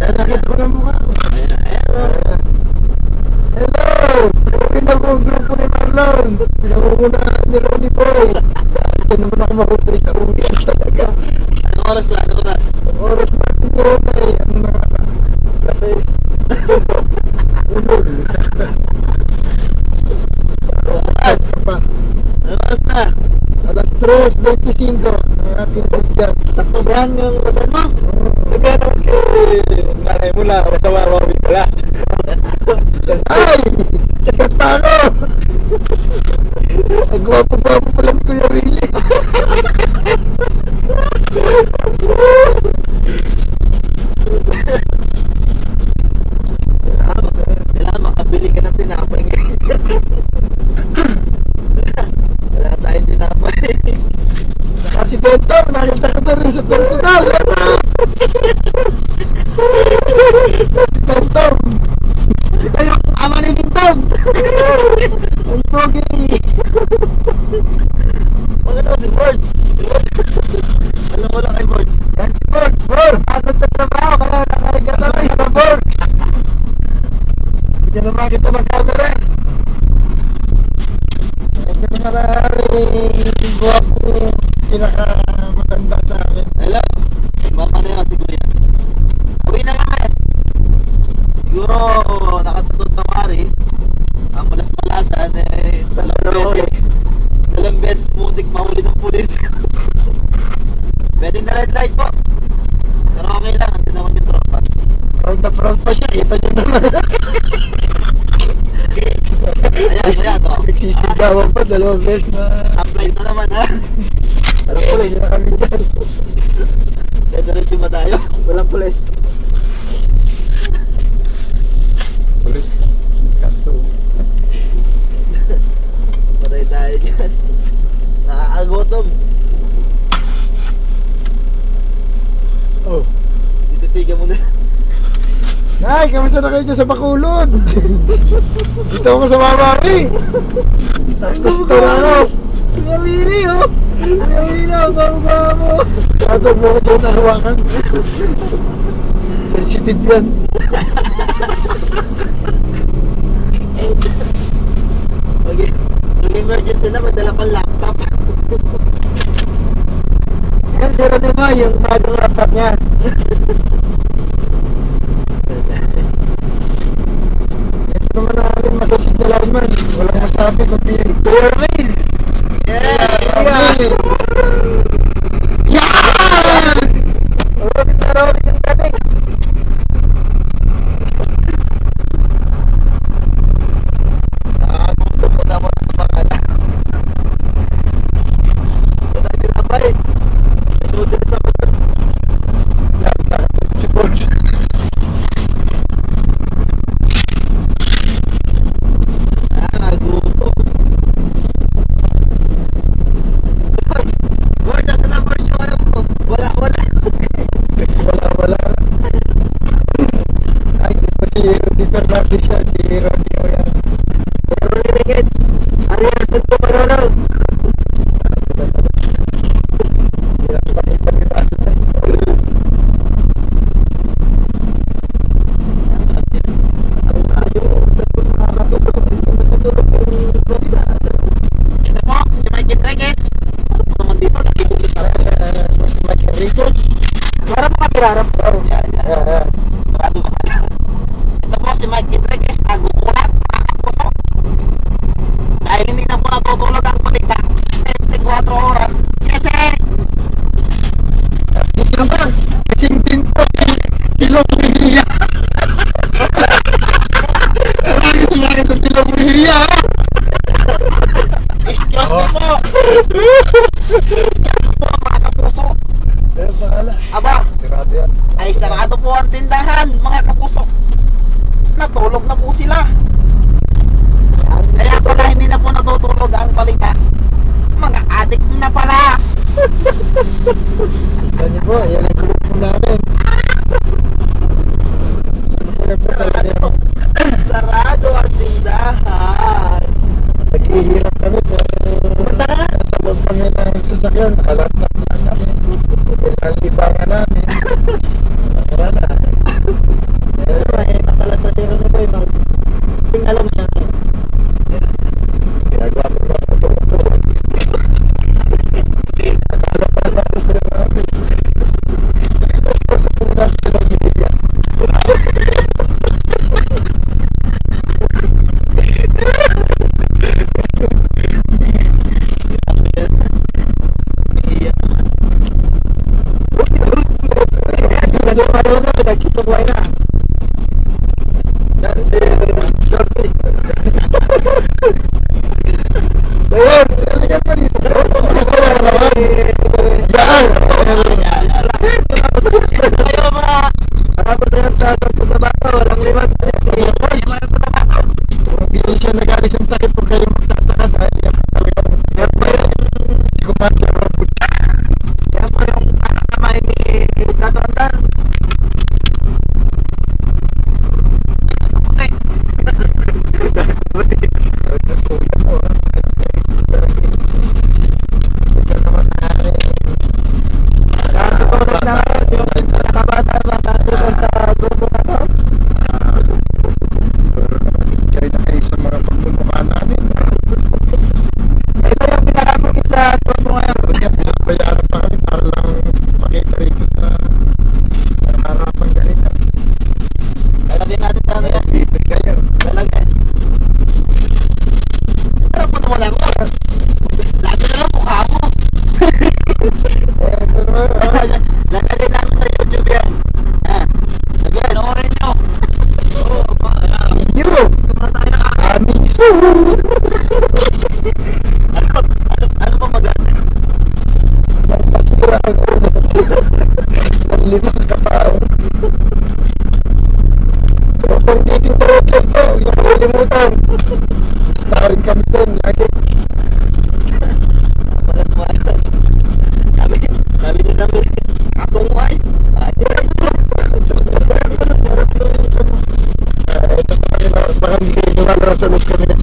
Nakita ko ng mukha ko. Hello! Sabihin ako ang grupo ni Marlon. Pinangungunahan ni Ronnie Boy. Ito naman ako mahusay sa uwian talaga. Anong oras na? Anong oras? Ang oras natin yun ay ano na kasi ulol. Oras? Pa. Anong oras na? Alas 3:25 ang ating sadyan. Sakto ba yan yung usan mo? Sabihan naman kay nanay mo lang, sa Wawawi pala. Ay! Sikat pa ako! Ang gwapo-gwapo pala ni Kuya Willie. Kailangan makabili ka ng tinapay ngayon. Wala tayong tinapay. Kasi Bento, nakita ko na rin sa personal. Si Bento. Ay, yung ama ni Bintong! Ang pogi. Maganda ba si Bords? Alam mo lang kay Bords? Yan si Borgs. Borgs, agad sa trabaho kaya nakahiga na lang na Borgs. Hindi ka naman kita ng camera. Ito na maraming gwapo pinaka-maganda sa akin. Hello? Baka na yun si Kuya. Uwi na nga eh. Siguro nakatutod na mari. Ang malas-malasan eh. Dalawang beses muntik mahuli ng pulis. Pwede na red light po. Pero okay lang. Hindi naman yung tropa. Proud na proud pa siya. Kita nyo naman. Ayan o. Nagsisigawan pa. 2 beses na. Apply na naman ha. Walang pulis na kami dyan. Pwede rin ba tayo? Walang pulis. Ulit. Kanto. Patay tayo dyan. Nakakagutom. Oh. Tititigan mo na. Nay, kamusta na kayo dyan sa Bacolod? Dito ako sa Wawawi. Gusto na ako. Kuya Willie oh! Kuya Willie oh! Babo-babo! Katog mo ko dyan na hawakan. Sensitive yan. Mag-emergency na, madala pang laptop. Yan, zero na mo yung bagong laptop niya. Ito naman namin magasignalize man. Walang masabi kundi clear mail. Yeah! Yan! Ulit na rin yung dating. Nakakagutom mo naman ang pangalan. Wala din naman eh. Noodles ako doon. Si Borgs. Nakakagutom. Bords, nasa na Bords yung alam mo? Wala. Wala. Ay, di pa natin siya. Si Ronnie o yan. Ronnie Ricketts. Ano yung asad ko pa ron? Ito po, si Mike Enriquez. Ano po naman dito? Nakikulot na rin. Si Mike Enriquez. Marap ka pirarap ko. Yan. Marado ba ka? Ito po si Mike Enriquez. Nagukulat. Nakakapuso. Dahil hindi na po natutulog ang balita. 24 oras. Kasi Kasing pinto. Sila Muhiya. Kasi makita sila Muhiya. excuse me po. Excuse me po mga kapuso. Eh, bahala. Aba, Sirado yan. ay sarado po ang tindahan mga kapuso. Natulog na po sila. Kaya pala hindi na po natutulog ang balita. Mga adik na pala. Yan niyo po, yan ang grupo namin. Saan po talaga yan? Sarado ang tindahan. Naghihirap kami pero nasa loob kami ng sasakyan, nakalatap lang namin. Dahil ang libangan namin. Wala na. Tutuway na. Yan si Jordi. Ayun, halika pa dito. Gusto mo na naman. Diyan. Kayo mga Nakapasayap sa San Cotabato, walang limag. Hindi siya nag-alis ang takip kung kayo magtataka dahil yan talagang hindi ko matira. Yan po yung kamay ni Tato Andan. Nakatutulog na ngayon yung nakabata-bata dito sa grupo na to. Kaya na kayo sa mga pagmumukha namin. Ito yung pinakapagin sa grupo ngayon. Kaya pinabayaran pa kami para lang makita rito sa harapan ganito. lalagyan natin sa ano yan. Libre kayo. Lalagyan. Ano pa naman ako? Lahat na lang mukha mo. Lalagyan namin sa YouTube yan. Yes. Panoorin nyo. Zero! Aming suho! Ano pa maganda? Magpasira ako. Ang limang katao. So, kung titintuot lang to, yung kalimutan. Starring kami doon lagi. Malas malas. Sabi nyo namin. Akong ay. Ito pa kami na, baka hindi nyo na nasunod kami na